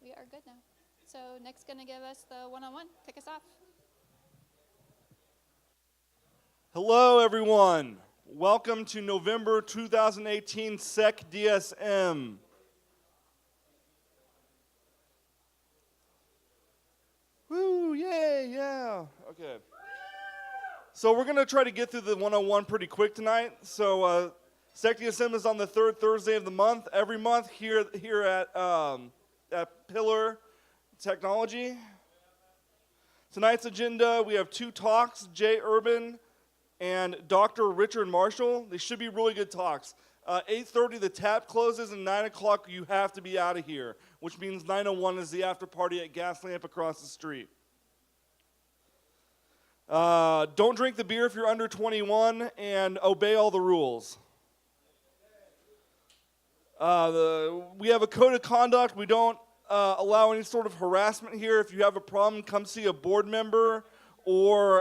We are good now. So Nick's going to give us the one-on-one. Kick us off. Hello, everyone. Welcome to November 2018 SecDSM. Woo, yay, yeah. Okay. So we're going to try to get through the 101 pretty quick tonight. So SecDSM is on the third Thursday of the month, every month here at Pillar Technology. Tonight's agenda, we have two talks, Jay Urban and Dr. Richard Marshall. They should be really good talks. 8:30 the tap closes, and 9 o'clock you have to be out of here, which means 9:01 is the after party at Gas Lamp across the street. Don't drink the beer if you're under 21, and obey all the rules. We have a code of conduct. We don't allow any sort of harassment here. If you have a problem, come see a board member or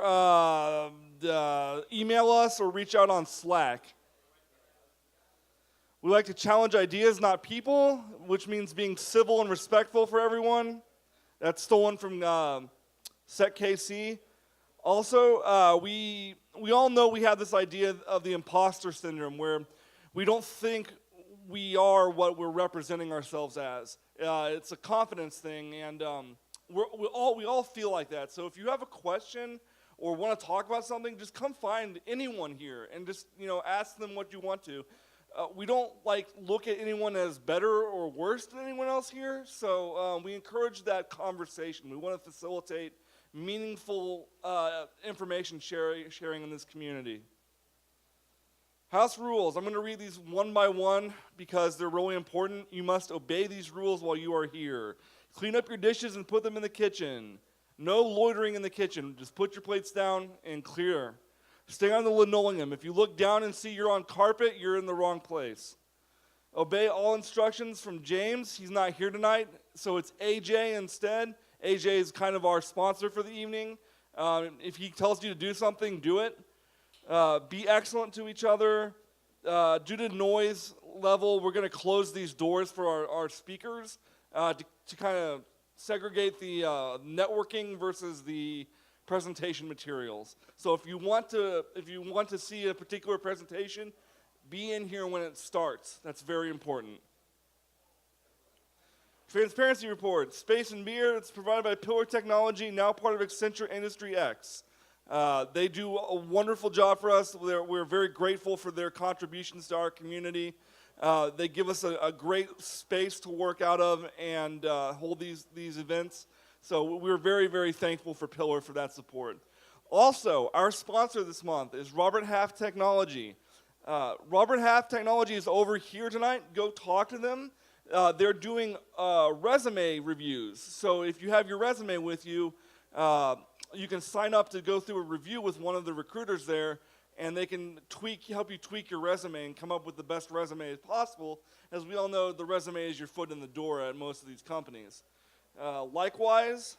email us or reach out on Slack. We like to challenge ideas, not people, which means being civil and respectful for everyone. That's stolen from SecKC. Also, we all know we have this idea of the imposter syndrome, where we don't think we are what we're representing ourselves as. It's a confidence thing, and we all feel like that. So if you have a question or want to talk about something, just come find anyone here and just ask them what you want to. We don't look at anyone as better or worse than anyone else here, so we encourage that conversation. We want to facilitate meaningful information sharing in this community. House rules. I'm going to read these one by one because they're really important. You must obey these rules while you are here. Clean up your dishes and put them in the kitchen. No loitering in the kitchen. Just put your plates down and clear. Stay on the linoleum. If you look down and see you're on carpet, you're in the wrong place. Obey all instructions from James. He's not here tonight, so it's AJ instead. AJ is kind of our sponsor for the evening. If he tells you to do something, do it. Be excellent to each other. Due to noise level, we're going to close these doors for our speakers to kind of segregate the networking versus the presentation materials. So if you want to see a particular presentation, be in here when it starts. That's very important. Transparency report. Space and beer. It's provided by Pillar Technology, now part of Accenture Industry X. They do a wonderful job for us. We're very grateful for their contributions to our community. They give us a great space to work out of and hold these events. So we're very, very thankful for Pillar for that support. Also, our sponsor this month is Robert Half Technology. Robert Half Technology is over here tonight. Go talk to them. They're doing resume reviews. So if you have your resume with you, you can sign up to go through a review with one of the recruiters there, and they can help you tweak your resume and come up with the best resume as possible. As we all know, the resume is your foot in the door at most of these companies. Likewise,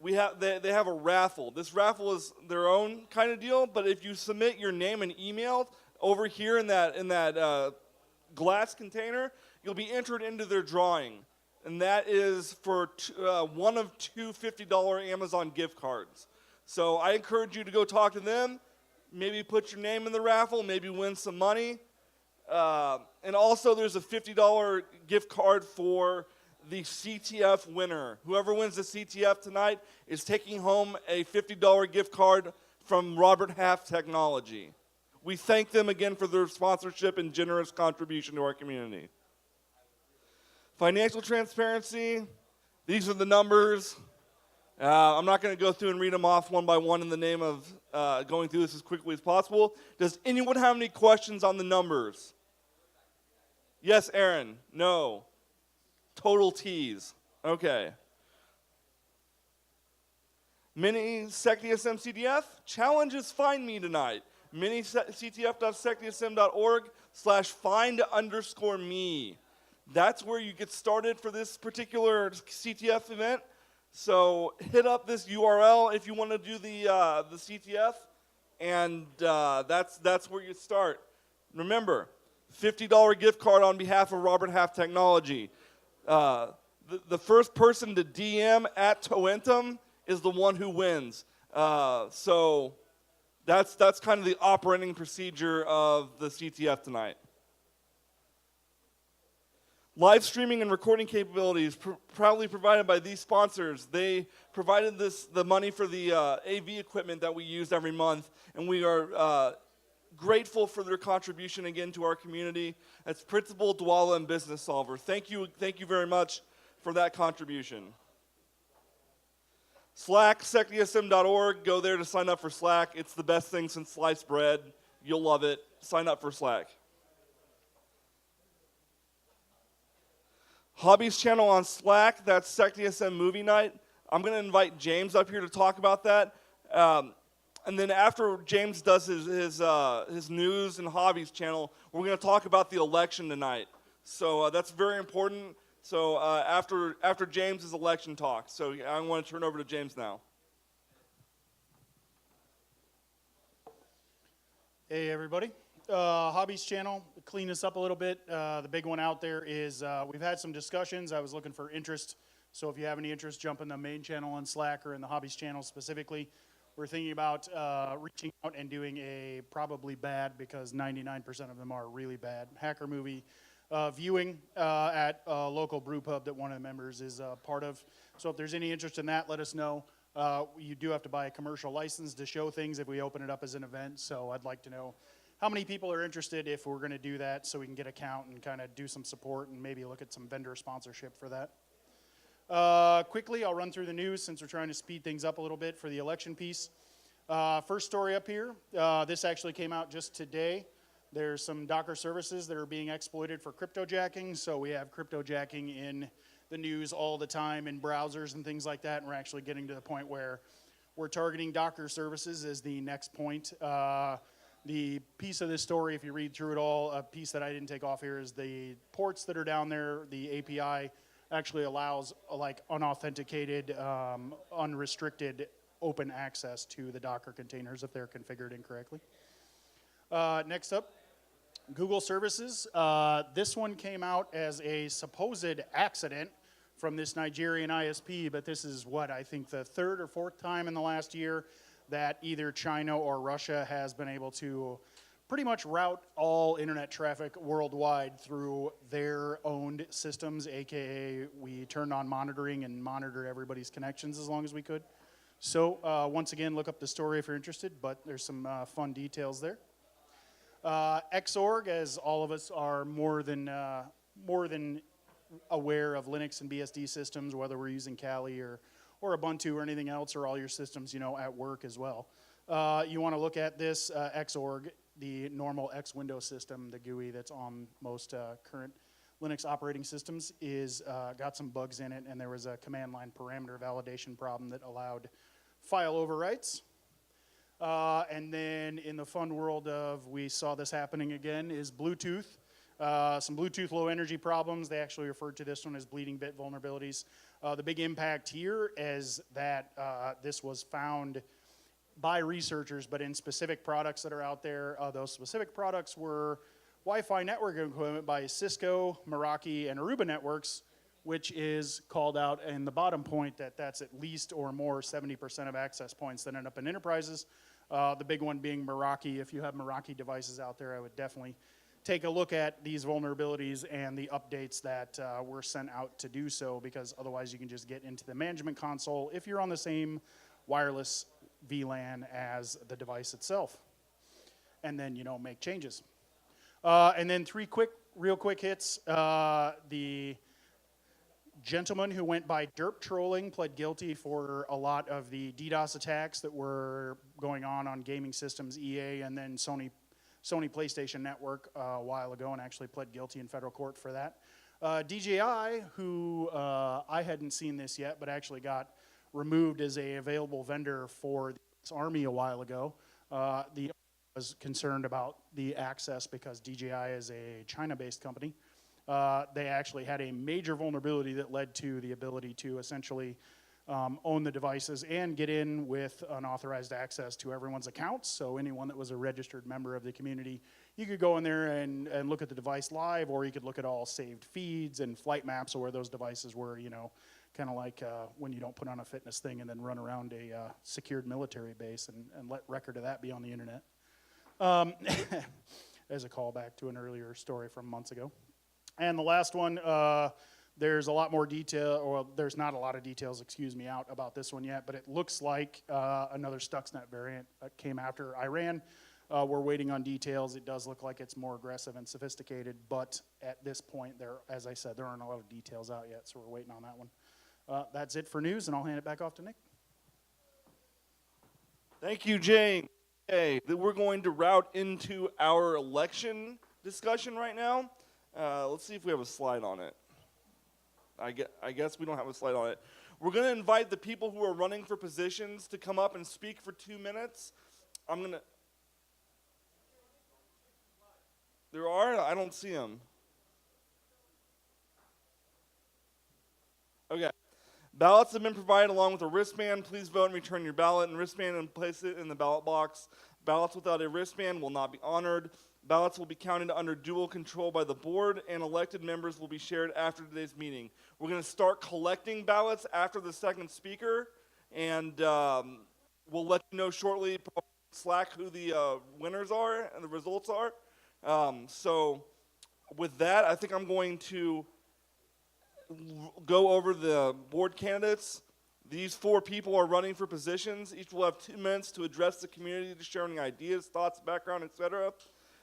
they have a raffle. This raffle is their own kind of deal, but if you submit your name and email over here in that glass container, you'll be entered into their drawing. And that is for one of two $50 Amazon gift cards. So I encourage you to go talk to them, maybe put your name in the raffle, maybe win some money. And also there's a $50 gift card for the CTF winner. Whoever wins the CTF tonight is taking home a $50 gift card from Robert Half Technology. We thank them again for their sponsorship and generous contribution to our community. Financial transparency, these are the numbers. I'm not going to go through and read them off one by one in the name of going through this as quickly as possible. Does anyone have any questions on the numbers? Yes, Aaron. No. Total tease. Okay. Mini SecDSM CDF. Challenges find me tonight. Mini ctf.secdsm.org/find_me. That's where you get started for this particular CTF event. So hit up this URL if you want to do the CTF, and that's where you start. Remember, $50 gift card on behalf of Robert Half Technology. The first person to DM at Toentum is the one who wins. So that's kind of the operating procedure of the CTF tonight. Live streaming and recording capabilities proudly provided by these sponsors. They provided the money for the AV equipment that we use every month, and we are grateful for their contribution again to our community. That's Principal, Dwala, and Business Solver. Thank you very much for that contribution. Slack, SecDSM.org. Go there to sign up for Slack. It's the best thing since sliced bread. You'll love it. Sign up for Slack. Hobbies channel on Slack, that's SecDSM Movie Night. I'm going to invite James up here to talk about that. And then after James does his news and hobbies channel, we're going to talk about the election tonight. So that's very important. So after James's election talk. So I want to turn over to James now. Hey, everybody. Hobbies channel, clean this up a little bit. The big one out there is we've had some discussions. I was looking for interest. So if you have any interest, jump in the main channel on Slack or in the hobbies channel specifically. We're thinking about reaching out and doing a probably bad, because 99% of them are really bad, hacker movie viewing at a local brew pub that one of the members is part of. So if there's any interest in that, let us know. You do have to buy a commercial license to show things if we open it up as an event. So I'd like to know how many people are interested if we're going to do that, so we can get a count and kind of do some support and maybe look at some vendor sponsorship for that. Quickly, I'll run through the news since we're trying to speed things up a little bit for the election piece. First story up here, this actually came out just today. There's some Docker services that are being exploited for cryptojacking, so we have cryptojacking in the news all the time in browsers and things like that, and we're actually getting to the point where we're targeting Docker services as the next point. The piece of this story, if you read through it all, a piece that I didn't take off here is the ports that are down there. The API actually allows like unauthenticated, unrestricted open access to the Docker containers if they're configured incorrectly. Next up, Google services. This one came out as a supposed accident from this Nigerian ISP, but this is what, I think the third or fourth time in the last year that either China or Russia has been able to pretty much route all internet traffic worldwide through their owned systems, aka we turned on monitoring and monitored everybody's connections as long as we could. So once again, look up the story if you're interested, but there's some fun details there. Xorg, as all of us are more than aware of Linux and BSD systems, whether we're using Kali or Ubuntu or anything else, or all your systems, at work as well. You want to look at this Xorg, the normal X Windows system, the GUI that's on most current Linux operating systems, is got some bugs in it, and there was a command line parameter validation problem that allowed file overwrites. And then in the fun world of, we saw this happening again, is Bluetooth. Some Bluetooth low energy problems. They actually referred to this one as bleeding bit vulnerabilities. The big impact here is that this was found by researchers, but in specific products that are out there. Those specific products were Wi-Fi networking equipment by Cisco, Meraki, and Aruba Networks, which is called out in the bottom point that's at least or more 70% of access points that end up in enterprises. The big one being Meraki. If you have Meraki devices out there, I would definitely take a look at these vulnerabilities and the updates that were sent out to do so, because otherwise you can just get into the management console if you're on the same wireless VLAN as the device itself. And then, make changes. And then three real quick hits. The gentleman who went by derp trolling pled guilty for a lot of the DDoS attacks that were going on gaming systems, EA, and then Sony PlayStation Network a while ago, and actually pled guilty in federal court for that. DJI, who I hadn't seen this yet, but actually got removed as a available vendor for the US Army a while ago. The was concerned about the access because DJI is a China-based company. They actually had a major vulnerability that led to the ability to essentially own the devices and get in with unauthorized access to everyone's accounts. So anyone that was a registered member of the community you could go in there and look at the device live, or you could look at all saved feeds and flight maps of where those devices were, you know, kind of like when you don't put on a fitness thing and then run around a secured military base and let record of that be on the internet. As a callback to an earlier story from months ago. And the last one, there's a lot more detail, or there's not a lot of details, out about this one yet, but it looks like another Stuxnet variant came after Iran. We're waiting on details. It does look like it's more aggressive and sophisticated, but at this point, as I said, there aren't a lot of details out yet, so we're waiting on that one. That's it for news, and I'll hand it back off to Nick. Thank you, Jane. Okay, we're going to route into our election discussion right now. Let's see if we have a slide on it. I guess we don't have a slide on it. We're going to invite the people who are running for positions to come up and speak for 2 minutes. There are? I don't see them. Okay. Ballots have been provided along with a wristband. Please vote and return your ballot and wristband and place it in the ballot box. Ballots without a wristband will not be honored. Ballots will be counted under dual control by the board, and elected members will be shared after today's meeting. We're going to start collecting ballots after the second speaker, and we'll let you know shortly, Slack, who the winners are and the results are. So with that, I think I'm going to go over the board candidates. These 4 people are running for positions. Each will have 2 minutes to address the community, to share any ideas, thoughts, background, etc.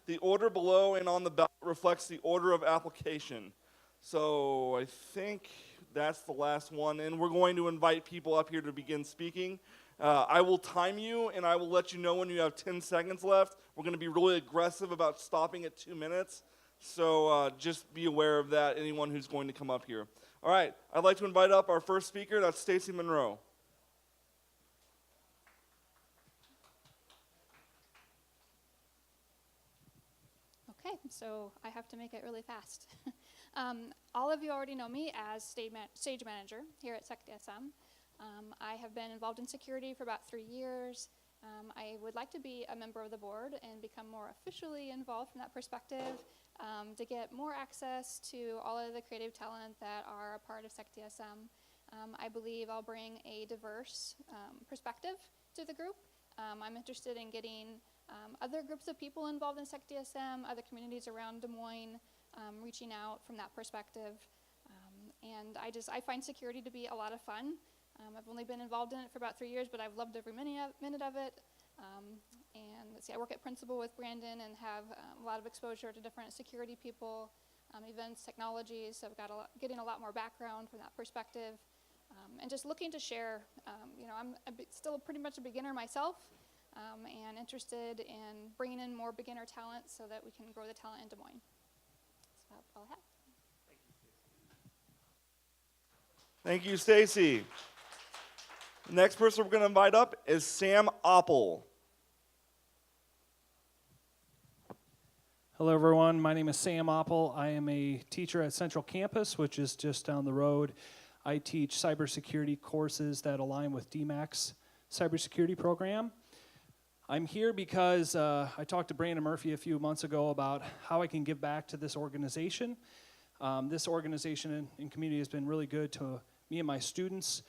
The order below and on the ballot reflects the order of application. So I think that's the last one, and we're going to invite people up here to begin speaking. I will time you, and I will let you know when you have 10 seconds left. We're going to be really aggressive about stopping at 2 minutes. So just be aware of that, anyone who's going to come up here. All right, I'd like to invite up our first speaker. That's Stacy Monroe. Okay, so I have to make it really fast. All of you already know me as stage manager here at SecDSM. I have been involved in security for about 3 years. I would like to be a member of the board and become more officially involved from that perspective, to get more access to all of the creative talent that are a part of SecDSM. I believe I'll bring a diverse perspective to the group. I'm interested in getting other groups of people involved in SecDSM, other communities around Des Moines, reaching out from that perspective. And I find security to be a lot of fun. I've only been involved in it for about 3 years, but I've loved every minute of it. And let's see, I work at Principal with Brandon and have a lot of exposure to different security people, events, technologies. So I've got getting a lot more background from that perspective. And just looking to share, I'm still pretty much a beginner myself, and interested in bringing in more beginner talent so that we can grow the talent in Des Moines. That's about all I have. Thank you, Stacy. The next person we're going to invite up is Sam Oppel. Hello, everyone. My name is Sam Oppel. I am a teacher at Central Campus, which is just down the road. I teach cybersecurity courses that align with DMAC's cybersecurity program. I'm here because I talked to Brandon Murphy a few months ago about how I can give back to this organization. This organization and community has been really good to me and my students,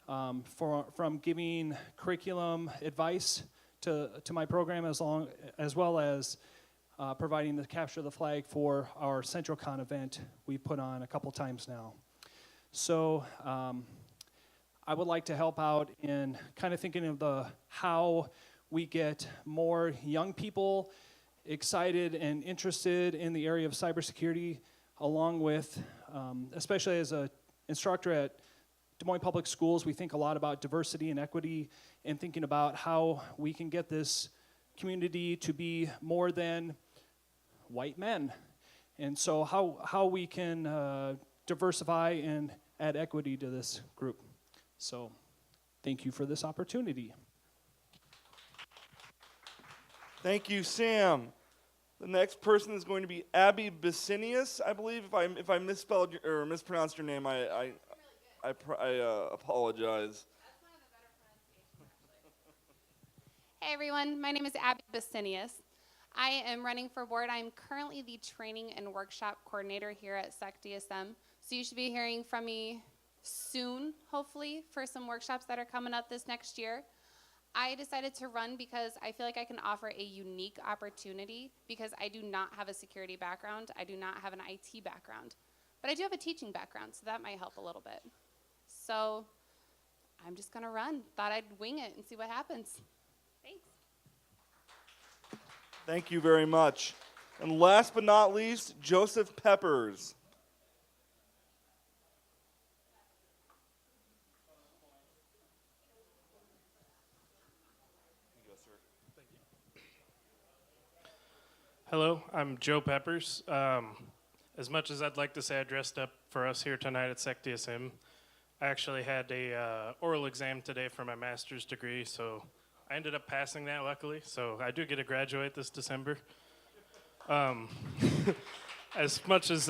from giving curriculum advice to my program, as well as providing the capture the flag for our CentralCon event we put on a couple times now. So I would like to help out in kind of thinking of how we get more young people excited and interested in the area of cybersecurity, along with, especially as an instructor at Des Moines Public Schools, we think a lot about diversity and equity and thinking about how we can get this community to be more than white men. And so how we can diversify and add equity to this group. So thank you for this opportunity. Thank you, Sam. The next person is going to be Abby Basinius, I believe. If I misspelled or mispronounced your name, I apologize. That's one of the better pronunciations, actually. Hey everyone, my name is Abby Basinius. I am running for board. I'm currently the training and workshop coordinator here at SecDSM. So you should be hearing from me soon, hopefully, for some workshops that are coming up this next year. I decided to run because I feel like I can offer a unique opportunity because I do not have a security background. I do not have an IT background. But I do have a teaching background, so that might help a little bit. So I'm just going to run. Thought I'd wing it and see what happens. Thanks. Thank you very much. And last but not least, Joseph Peppers. Hello, I'm Joe Peppers. As much as I'd like to say I dressed up for us here tonight at SecDSM, I actually had a oral exam today for my master's degree, so I ended up passing that luckily, so I do get to graduate this December. As much as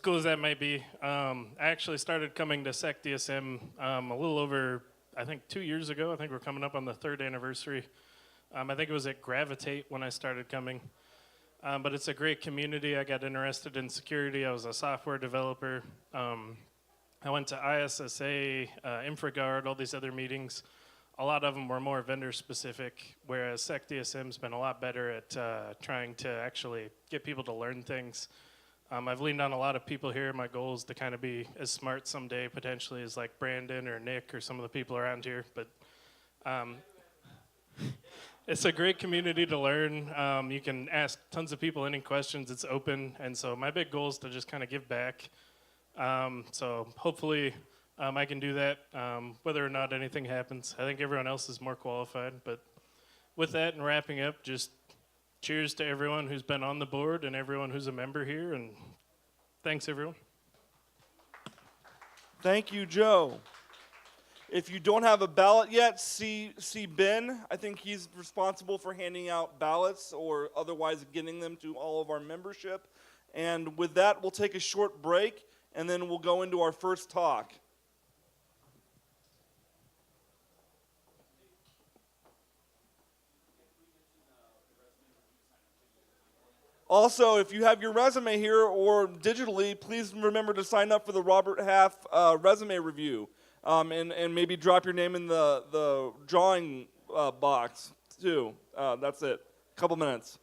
cool as that might be, I actually started coming to SecDSM a little over, I think 2 years ago. I think we're coming up on the 3rd anniversary. I think it was at Gravitate when I started coming. But it's a great community. I got interested in security. I was a software developer. I went to ISSA, InfraGuard, all these other meetings. A lot of them were more vendor specific, whereas SecDSM's been a lot better at trying to actually get people to learn things. I've leaned on a lot of people here. My goal is to kind of be as smart someday potentially as like Brandon or Nick or some of the people around here. But it's a great community to learn. You can ask tons of people any questions. It's open. And so my big goal is to just kind of give back. So hopefully I can do that, whether or not anything happens. I think everyone else is more qualified. But with that and wrapping up, just cheers to everyone who's been on the board and everyone who's a member here. And thanks, everyone. Thank you, Joe. If you don't have a ballot yet, see Ben. I think he's responsible for handing out ballots or otherwise getting them to all of our membership. And with that, we'll take a short break, and then we'll go into our first talk. Also, if you have your resume here or digitally, please remember to sign up for the Robert Half resume review. And maybe drop your name in the drawing box, too. That's it. Couple minutes.